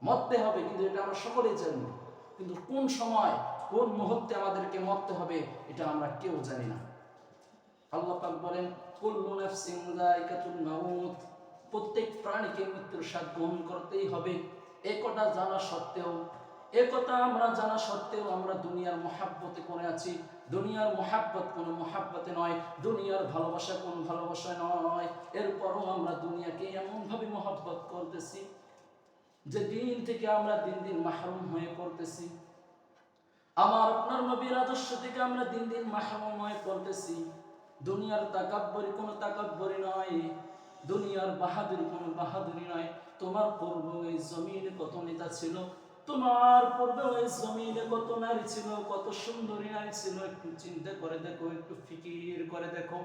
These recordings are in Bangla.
মরতে হবে, কিন্তু এটা আমরা সকলেই জানি, কিন্তু কোন সময় কোন মুহূর্তে আমাদেরকে মরতে হবে এটা আমরা কেউ জানি না। আল্লাহ পাক বলেন কুল্লু নাফসিন যায়িকাতুল মাউত, প্রত্যেক প্রাণীকে মৃত্যুর স্বাদ গ্রহণ করতেই হবে। একথা জানা সত্ত্বেও, একথা আমরা জানা সত্ত্বেও আমরা দুনিয়ার মহাব্বতে পড়ে আছি। দুনিয়ার মহাব্বত কোন মহাব্বতে নয়, দুনিয়ার ভালোবাসা কোন ভালোবাসা নয়। এরপরও আমরা দুনিয়াকে এমনভাবে মহাব্বত করতেছি যে দিন থেকে আমরা দিন দিন মাহরুম হয়ে পড়তেছি। আমার আপনার নবীর আদর্শ থেকে আমরা দিন দিন মাহরুম হয়ে পড়তেছি। দুনিয়ার তাকাব্বরি কোনো তাকাব্বরি নয়, দুনিয়ার বাহাদুরি কোনো বাহাদুরি নয়। তোমার পূর্বে এই জমিনে কত নেতা ছিল, তোমার পূর্বে ওই জমিনে কত নারী ছিল, কত সুন্দরী নারী ছিল। একটু চিন্তা করে দেখো, একটু ফিকির করে দেখো,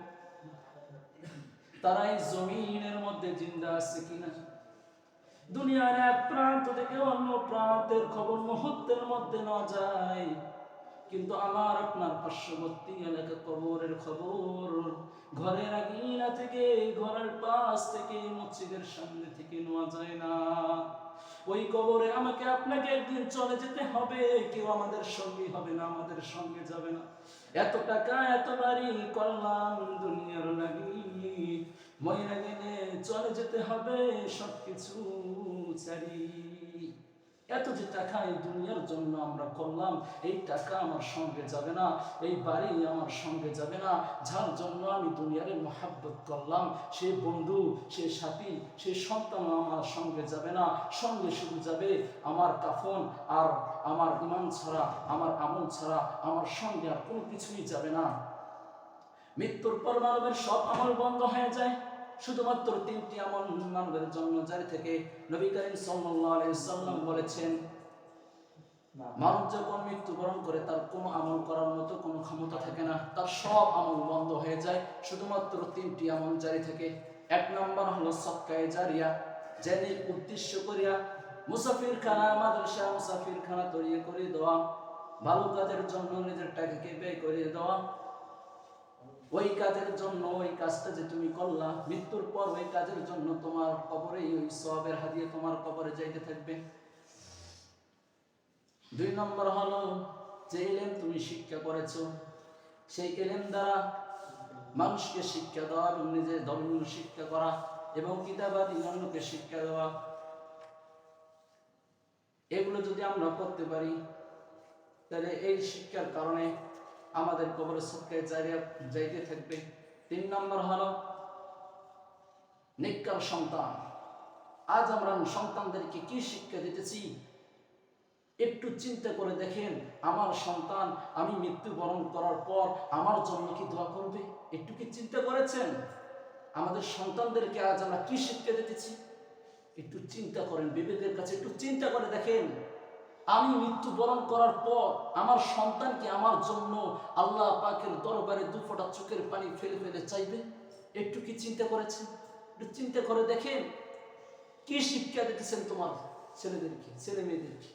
তারা এই জমিনের মধ্যে জিন্দা আছে কিনা। দুনিয়ার এক প্রান্ত থেকে অন্য প্রান্তের খবর মুহূর্তের মধ্যে না যায়, কিন্তু আমার আপনার পার্শ্ববর্তী এলাকা কবরের খবর ঘরের আগিনা থেকে, ঘরের পাশ থেকে, মসজিদের সামনে থেকে নেওয়া যায় না। ওই কবরে আমাকে আপনাকে একদিন চলে যেতে হবে, কেউ আমাদের সঙ্গে হবে না, আমাদের সঙ্গে যাবে না। এত টাকা এত বাড়ি করলাম দুনিয়ার লাগি, মইরা গেলে চলে যেতে হবে সবকিছু ছাড়ি। এত যে টাকা এই দুনিয়ার জন্য আমরা করলাম, এই টাকা আমার সঙ্গে যাবে না, এই বাড়ি আমার সঙ্গে যাবে না। যার জন্য আমি দুনিয়ারে মহাব্বত করলাম, সে বন্ধু, সে সাথী, সে সন্তান আমার সঙ্গে যাবে না। সঙ্গে শুধু যাবে আমার কাফন আর আমার ইমান ছাড়া, আমার আমল ছাড়া আমার সঙ্গে আর কোনো কিছুই যাবে না। মৃত্যুর পর মানবের সব আমল বন্ধ হয়ে যায়, শুধুমাত্র 3টি আমল মানবের জন্য জারি থেকে। নবী করিম সাল্লাল্লাহু আলাইহি ওয়াসাল্লাম বলেছেন, মানুষ যখন মৃত্যুবরণ করে তার কোনো আমল করার মতো কোনো ক্ষমতা থাকে না, তার সব আমল বন্ধ হয়ে যায়, শুধুমাত্র 3টি আমল জারি থাকে। 1 নম্বর হলো সদকায়ে জারিয়া, যেই উদ্দেশ্য করিয়া মুসাফিরখানা, মাদ্রাসা মুসাফিরখানা তৈরি করে দেওয়া, ভালো কাজের জন্য নিজের টাকাকে ব্যয় করে দেওয়া। ওই কাজের জন্য, ওই কাজটা যে তুমি করলা, মৃত্যুর পর ওই কাজের জন্য তোমার কবরে ওই সওয়াবের হাদিয়া তোমার কবরে যাইতে থাকবে। 2 নম্বর হলো যে ইলম তুমি শিক্ষা করেছো, সেই ইলম দ্বারা মানুষকে শিক্ষা দেওয়া এবং নিজের ধর্মীয় শিক্ষা করা এবং কিতাবাদি অন্যকে শিক্ষা দেওয়া। এগুলো যদি আমরা করতে পারি, তাহলে এই শিক্ষার কারণে আমাদের কবরে সদকায়ে জারিয়া যাইতে থাকবে। 3 নম্বর হলো নেককার সন্তান। আজ আমরা সন্তানদেরকে কি শিক্ষা দিতেছি একটু চিন্তা করে দেখেন। আমার সন্তান আমি মৃত্যুবরণ করার পর আমার জন্য কি দোয়া করবে? একটু কি চিন্তা করেছেন? আমাদের সন্তানদেরকে আজ আমরা কি শিক্ষা দিতেছি একটু চিন্তা করেন, বিবেকের কাছে একটু চিন্তা করে দেখেন। আমি মৃত্যুবরণ করার পর আমার সন্তান কি আমার জন্য আল্লাহ পাকের দরবারে 2 ফোঁটা চোখের পানি ফেলে ফেলে চাইবে? একটু কি চিন্তা করেছেন? একটু চিন্তা করে দেখেন, কি শিক্ষা দিতেছেন তোমার ছেলেদেরকে, ছেলে মেয়েদেরকে।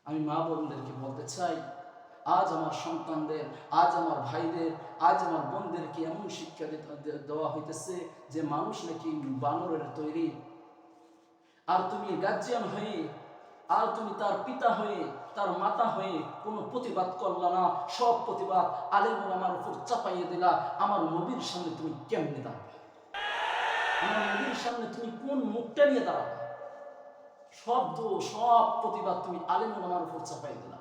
আমি মা বোনদেরকে বলতে চাই, আজ আমার সন্তানদের, আজ আমার ভাইদের, আজ আমার বোনদেরকে এমন শিক্ষা দেওয়া হইতেছে যে মানুষ নাকি বানরের তৈরি। আর তুমি গার্জিয়ান হয়ে, আর তুমি তার পিতা হয়ে, তার মাতা হয়ে কোনো প্রতিবাদ করলা না, সব প্রতিবাদ আলেম ওলামার উপর চাপাইয়ে দিলা। আমার নবীর সামনে তুমি কেমনে দাঁড়াবে? আমার নবীর সামনে তুমি কোন মুখটা নিয়ে দাঁড়াবে? সব প্রতিবাদ তুমি আলেম ওলামার উপর চাপাইয়ে দিলা।